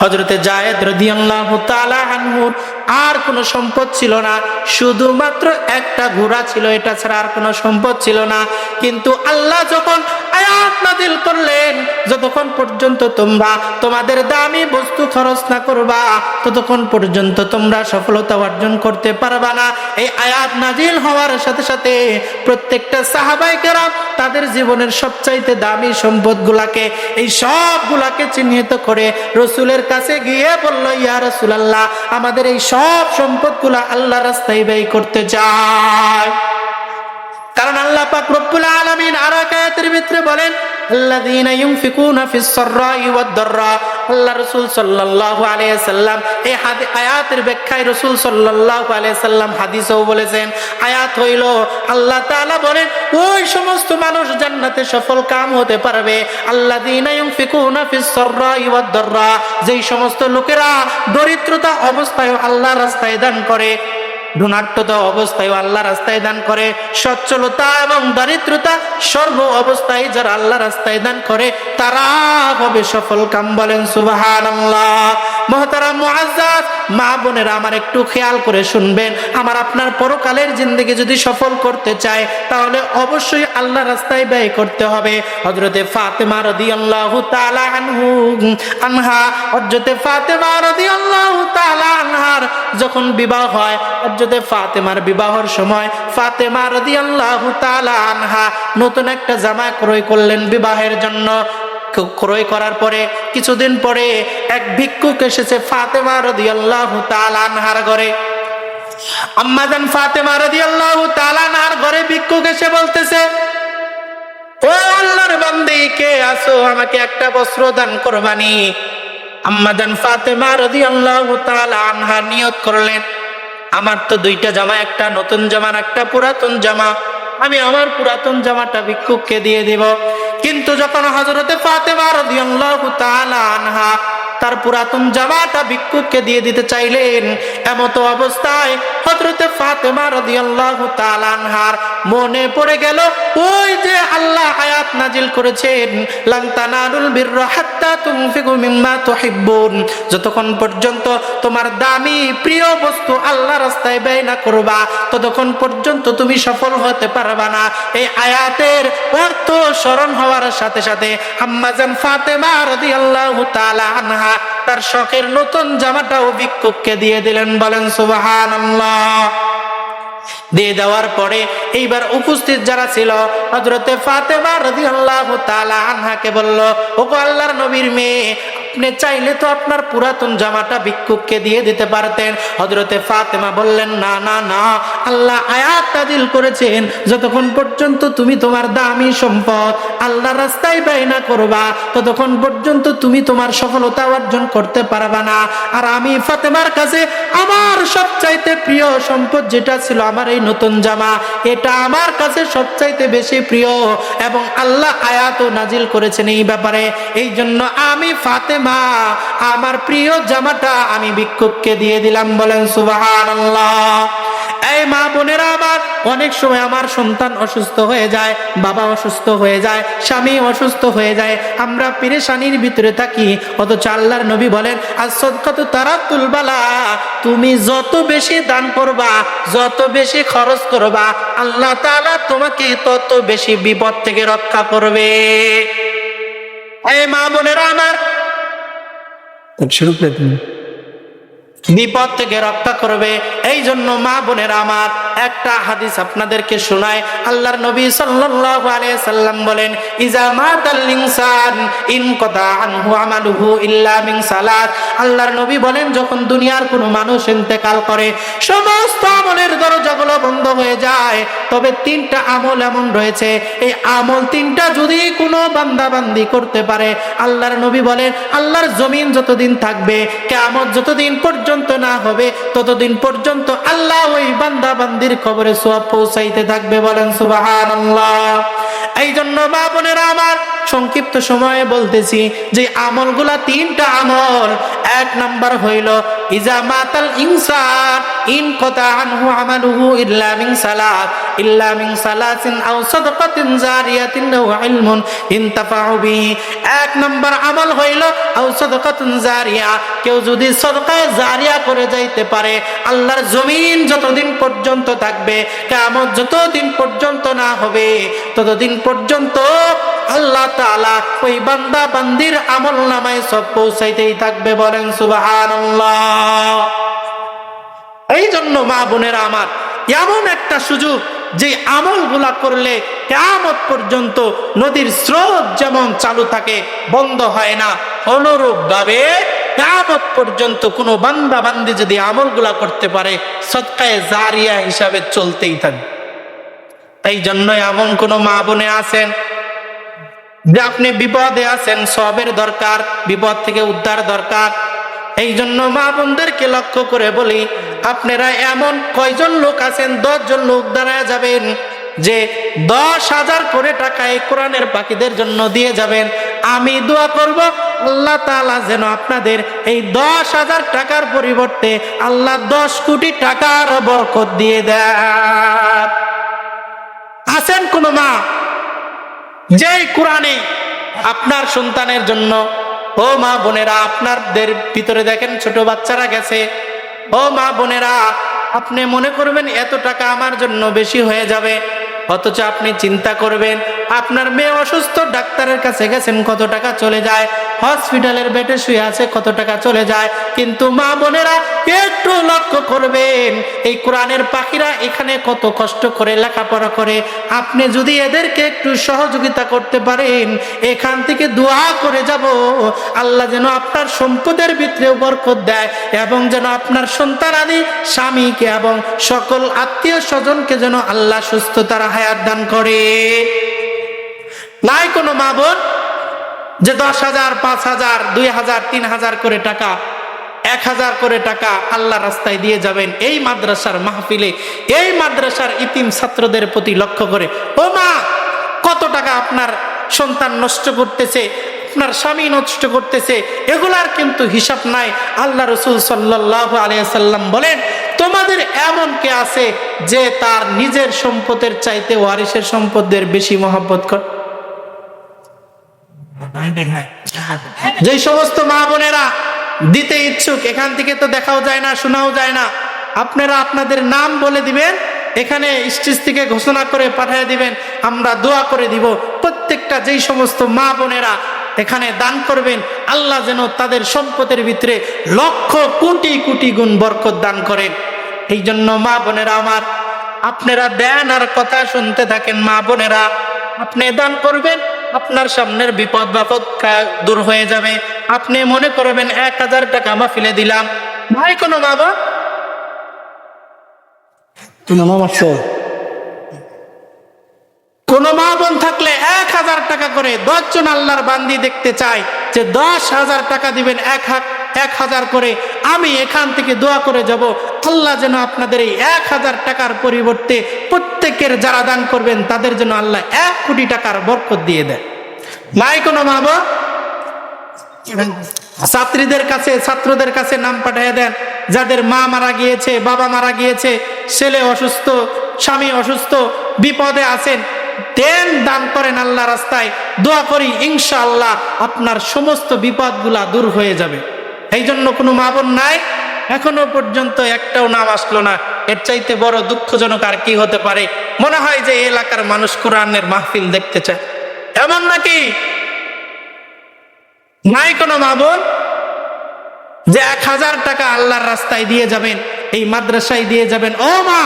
হযরতে যায়েদ রাদিয়াল্লাহু তাআলা আনহুর আর কোনো সম্পদ ছিল না, শুধুমাত্র একটা ঘোড়া ছিল, এটা ছাড়া আর কোনো সম্পদ ছিল না। কিন্তু আল্লাহ যখন আয়াত নাযিল করলেন, যতক্ষণ পর্যন্ত তোমরা তোমাদের দামি বস্তু খরচ না করবা ততক্ষণ পর্যন্ত তোমরা সফলতা অর্জন করতে পারবা না। এই আয়াত নাযিল হওয়ার সাথে সাথে প্রত্যেকটা সাহাবায়ে কেরাম তাদের জীবনের সবচাইতে দামি সম্পদগুলাকে, এই সবগুলাকে চিহ্নিত করে রাসূলের কাছে গিয়ে বলল, ইয়া রাসূলুল্লাহ, আমাদের এই সব সম্পদগুলা আল্লাহর রাস্তায় ব্যয় করতে চাই। কারণ আল্লাহ পাক রব্বুল আলামিন আর এক আয়াতের ভিতরে বলেন, আল্লাযীনা ইউনফিকুনা ফিস সাররাই ওয়াদ দাররা। আল্লাহ রাসূল সাল্লাল্লাহু আলাইহি সাল্লাম এই আয়াতের ব্যাখ্যায় রাসূল সাল্লাল্লাহু আলাইহি সাল্লাম হাদিসেও বলেছেন, আয়াত হইল আল্লাহ তাআলা বলেন ওই সমস্ত মানুষ জান্নাতে সফল কাম হতে পারবে, আল্লাযীনা ইউনফিকুনা ফিস সাররাই ওয়াদ দাররা, যেই সমস্ত লোকেরা দরিদ্রতা অবস্থায় আল্লাহর রাস্তায় দান করে, ধনাঢ্যতা অবস্থায় আল্লাহ রাস্তায় দান করে, সচ্ছলতা এবং দারিদ্রতা সর্ব অবস্থায় যারা আল্লাহ রাস্তায় দান করে তারা হবে সফল কাম। বলেন সুবহানাল্লাহ। মুহতারাম মুআজ্জাজ মা বোনেরা আমার একটু খেয়াল করে শুনবেন, আমার আপনার পরকালের জিন্দেগি যদি সফল করতে চায় তাহলে অবশ্যই আল্লাহ রাস্তায় ব্যয় করতে হবে। হযরতে ফাতেমা রাদিয়াল্লাহু তাআলা আনহা হযরতে ফাতেমা রাদিয়াল্লাহু তাআলা আনহার যখন বিবাহ হয়, হযরতে ফাতেমার বিবাহের সময় ফাতেমা রাদিয়াল্লাহু তাআলা আনহা নতুন একটা জামা ক্রয় করলেন বিবাহের জন্য। ক্রয় করার পরে কিছুদিন পরে এক ভিক্ষুক এসেছে ফাতেমা রাদিয়াল্লাহু তাআলা আনহার ঘরে। আম্মাজান ফাতেমা রাদিয়াল্লাহু তাআলা আনহার ঘরে ভিক্ষুক এসে বলতেছে, ও আল্লাহর বান্দি, কে আছো, আমাকে একটা বস্ত্র দান করবানি। আম্মাজান ফাতেমা রাদিয়াল্লাহু তাআলা আনহা নিয়ত করলেন, আমার তো দুইটা জামা, একটা নতুন জামা একটা পুরাতন জামা, আমি আমার পুরাতন জামাটা ভিক্ষুককে দিয়ে দিব। কিন্তু যখন হযরতে ফাতেমা রাদিয়াল্লাহু তাআলা আনহা তার পুরাতন জামাটা ভিক্ষুককে দিয়ে দিতে চাইলেন, এমত অবস্থায় হযরতে ফাতেমা রাদিয়াল্লাহু তাআলা আনহার মনে পড়ে গেল ওই যে আল্লাহ আয়াত নাজিল করেছেন, লান তানালুল বিররা হাত্তা তুনফিকু মিম্মা তুহিব্বুন, যতক্ষণ পর্যন্ত তোমার দামি প্রিয় বস্তু আল্লাহ রাস্তায় ব্যয় না করবা ততক্ষণ পর্যন্ত তুমি সফল হতে পারবা না। এই আয়াতের অর্থ স্মরণ হওয়ার সাথে সাথে আম্মাজান ফাতেমা রাদিয়াল্লাহু তাআলা আনহা তার শখের নতুন জামাটাও ভিক্ষুককে দিয়ে দিলেন। বলেন সুবহানাল্লাহ। দিয়ে দেওয়ার পরে এইবার উপস্থিত যারা ছিল হযরতে ফাতেমা রাদিয়াল্লাহু তাআলা আনহাকে বলল, ওগো আল্লাহর নবীর মেয়ে, আপনি চাইলে তো আপনার পুরাতন জামাটা ভিক্ষুককে দিয়ে দিতে পারতেন। হযরতে ফাতেমা বললেন, না না না, আল্লাহ আয়াত নাযিল করেছেন যতক্ষণ পর্যন্ত তুমি তোমার দামি সম্পদ আল্লাহর রাস্তায় ব্যয় না করবা ততক্ষণ পর্যন্ত তুমি তোমার সফলতা অর্জন করতে পারবা না। আর আমি ফাতেমার কাছে আমার সবচাইতে প্রিয় সম্পদ যেটা ছিল আমার এই নতুন জামা, এটা আমার কাছে সবচাইতে বেশি প্রিয় এবং আল্লাহ আয়াতও নাজিল করেছেন এই ব্যাপারে। এই জন্য আমি ফাতেমা আমার প্রিয় জামাটা আমি ভিক্ষুককে দিয়ে দিলাম। বলেন সুবহানাল্লাহ। এই মা বোনেরা আমার, অনেক সময় আমার সন্তান অসুস্থ হয়ে যায়, বাবা অসুস্থ হয়ে যায়, স্বামী অসুস্থ হয়ে যায়, আমরা পেরেশানির ভিতরে থাকি, অথচ আল্লাহর নবী বলেন, আস-সাদকাতু তারাতুল বালা, তুমি যত বেশি দান করবা, যত বেশি খরচ করবা, আল্লাহ তাআলা তোমাকে তত বেশি বিপদ থেকে রক্ষা করবে। এই মা বোনেরা আমার, বিপদ থেকে রক্ষা করবে। এই জন্য মা বোনেরা আমার, একটা হাদিস আপনাদেরকে শোনায়। আল্লাহর নবী সাল্লাল্লাহু আলাইহি সাল্লাম বলেন, ইজা মাতাল ইনসান ইনকাতা আনহু আমালুহু ইল্লা মিন সালাত। আল্লাহর নবী বলেন, যখন দুনিয়ার কোনো মানুষ ইন্তেকাল করে সমস্ত আমলের দরজাগুলো বন্ধ হয়ে যায়, তবে তিনটা আমল এমন রয়েছে, এই আমল তিনটা যদি কোনো বান্দা বান্দি করতে পারে, আল্লাহর নবী বলেন আল্লাহর জমিন যতদিন থাকবে, কিয়ামত যতদিন পর্যন্ত না হবে ততদিন পর্যন্ত আল্লাহ ওই বান্দা বান্দির কবরে সওয়াব পৌঁছাইতে থাকবে। বলেন সুবহানাল্লাহ। এই জন্য মা বোনেরা আমার, সংক্ষিপ্ত সময়ে বলতেছি যে আমলগুলা তিনটা আমল। এক নাম্বার হইল ইজা মাতাল ইনসান ইন কাতা আনহু আমালুহু ইল্লা মিন সালাসিন আও সাদাকাতিন জারিয়াতিন আও ইলমুন ইনতাফাউ বিহি। এক নম্বর আমল হইল আও সাদাকাতুন জারিয়া, কেউ যদি সাদকায়ে জারিয়া করে যাইতে পারে, আল্লাহর জমিন যতদিন পর্যন্ত থাকবে, কিয়ামত যতদিন পর্যন্ত না হবে, ততদিন পর্যন্ত আল্লাহ তাআলা ওই বান্দা বান্দির আমল নামায় সব পৌঁছাইতেই থাকবে। বলেন সুবহানাল্লাহ। এই জন্য মা বোনেরা আমার, এমন একটা সুযোগ যে আমলগুলা করলে কিয়ামত পর্যন্ত নদীর স্রোত যেমন চালু থাকে, বন্ধ হয় না, অনুরূপ ভাবে কিয়ামত পর্যন্ত কোনো বান্দা বান্দি যদি আমলগুলা করতে পারে, সদকায়ে জারিয়া হিসাবে চলতেই থাকে। এই জন্য এমন কোন মা বোনে আছেন যে আপনি বিপদে আছেন, সবের দরকার, বিপদ থেকে উদ্ধার দরকার। এই জন্য মা বোনদেরকে লক্ষ্য করে বলি, আপনারা এমন কয়জন লোক আছেন, 10 জন লোক দাঁড়ায় যাবেন যে 10,000 করে টাকা এই কোরআনের পাখিদের জন্য দিয়ে যাবেন। আমি দোয়া করব আল্লাহ তাআলা যেন আপনাদের এই 10,000 টাকার পরিবর্তে আল্লাহ 10 কোটি টাকার বরকত দিয়ে দেন। আছেন কোন মা যেই কোরআনে আপনার সন্তানের জন্য, ও মা বোনেরা, আপনাদের ভিতরে দেখেন ছোট বাচ্চারা গেছে, ও মা বোনেরা, আপনি মনে করবেন এত টাকা আমার জন্য বেশি হয়ে যাবে, অথচ আপনি চিন্তা করবেন আপনার মেয়ে অসুস্থ, ডাক্তারের কাছে গেছেন, কত টাকা চলে যায়, হসপিটালের বেডে শুয়ে আছে, কত টাকা চলে যায়। কিন্তু মা বোনেরা একটু লক্ষ্য করবেন, এই কোরআনের পাখিরা এখানে কত কষ্ট করে লেখাপড়া করে, আপনি যদি এদেরকে একটু সহযোগিতা করতে পারেন, এখান থেকে দোয়া করে যাব আল্লাহ যেন আপনার সম্পদের ভিতরেও বরকত দেয়, এবং যেন আপনার সন্তানাদি স্বামীকে এবং সকল আত্মীয় স্বজনকে যেন আল্লাহ সুস্থতার হায়াত দান করে। নাই কোনো মা বোন যে 10,000, 5,000, 2,000, 3,000 করে টাকা, 1,000 করে টাকা আল্লাহ রাস্তায় দিয়ে যাবেন এই মাদ্রাসার মাহফিলে, এই মাদ্রাসার ইতিম ছাত্রদের প্রতি লক্ষ্য করে। ও মা, কত টাকা আপনার সন্তান নষ্ট করতেছে, আপনার স্বামী নষ্ট করতেছে, এগুলার কিন্তু হিসাব নাই। আল্লাহ রাসূল সাল্লাল্লাহু আলাইহি ওয়াসাল্লাম বলেন, তোমাদের এমন কে আছে যে তার নিজের সম্পদের চাইতে ওয়ারিসের সম্পদের বেশি মহব্বত করে? যে সমস্ত মা বোনেরা দিতে ইচ্ছুক, এখান থেকে তো দেখাও যায় না, শোনাও যায় না, আপনারা আপনাদের নাম বলে দিবেন, এখানে স্টেজ থেকে ঘোষণা করে পাঠিয়ে দিবেন, আমরা দোয়া করে দিব। প্রত্যেকটা যেই সমস্ত মা বোনেরা এখানে দান করবেন, আল্লাহ যেন তাদের সম্পদের ভিতরে লক্ষ কোটি কোটি গুণ বরকত দান করেন। এই জন্য মা বোনেরা আমার, আপনারা দেন আর কথা শুনতে থাকেন। মা বোনেরা, আপনি দান করবেন, আপনার সামনের বিপদ বাপদ দূর হয়ে যাবে। আপনি মনে করবেন 1,000 টাকা মাহফিলে দিলাম, ভাই কোনো বাবা কোন মা বোন থাকলে 1,000 টাকা করে 10 জন আল্লাহর বান্দি দেখতে চাই যে 10,000 টাকা দিবেন, 1,000 করে। আমি এখান থেকে দোয়া করে যাব আল্লাহ যেন আপনাদের এই 1,000 টাকার পরিবর্তে প্রত্যেকের যারা দান করবেন তাদের জন্য আল্লাহ 1 কোটি টাকার বরকত দিয়ে দেয়। নাই কোনো মা বাবা ছাত্রীদের কাছে, ছাত্রদের কাছে নাম পাঠিয়ে দেন, যাদের মা মারা গিয়েছে, বাবা মারা গিয়েছে, ছেলে অসুস্থ, স্বামী অসুস্থ, বিপদে আছেন, দেন, দান করেন আল্লাহ রাস্তায়। দোয়া করি ইনশাআল্লাহ আপনার সমস্ত বিপদগুলা দূর হয়ে যাবে। এই জন্য কোনো মা বোন নাই এখনো পর্যন্ত একটাও নাম আসলো না। এর চাইতে বড় দুঃখজনক আর কি হতে পারে? মনে হয় যে এলাকার মানুষ কোরআনের মাহফিল দেখতে চায়, এমন নাকি? নাই কোনো মা বোন যে 1,000 টাকা আল্লাহর রাস্তায় দিয়ে যাবেন, এই মাদ্রাসায় দিয়ে যাবেন। ও মা,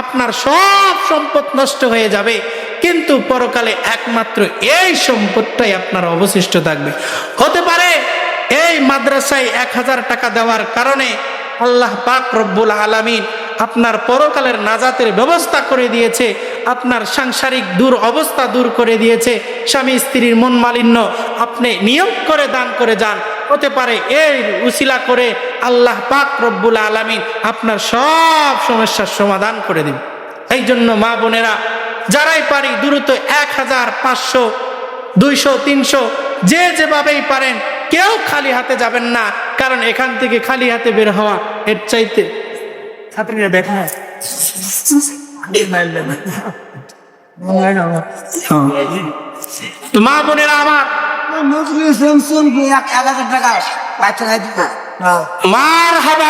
আপনার সব সম্পদ নষ্ট হয়ে যাবে, কিন্তু পরকালে একমাত্র এই সম্পদটাই আপনার অবশিষ্ট থাকবে। হতে পারে এই মাদ্রাসায় 1,000 টাকা দেওয়ার কারণে আল্লাহ পাক রব্বুল আলামিন আপনার পরকালের নাজাতের ব্যবস্থা করে দিয়েছে, আপনার সাংসারিক অবস্থা দূর করে দিয়েছে, স্বামী স্ত্রীর মন মালিন্য আপনি নিয়ম করে দান করে যান। হতে পারে এই উসিলা করে আল্লাহ পাক রব্বুল আলামিন আপনার সব সমস্যার সমাধান করে দিন। এই জন্য মা বোনেরা, যারাই পারি দ্রুত 1,000, 500, 200, 300 যে যেভাবেই পারেন, কেউ খালি হাতে যাবেন না, কারণ এখান থেকে খালি হাতে বের হওয়া এর চাইতে ছাত্রীরা দেখে মা বোনেরা আমার, নজরুল ইসলাম শুনবি 1,000 টাকা বাচ্চা খাই দিবে মার হাবা।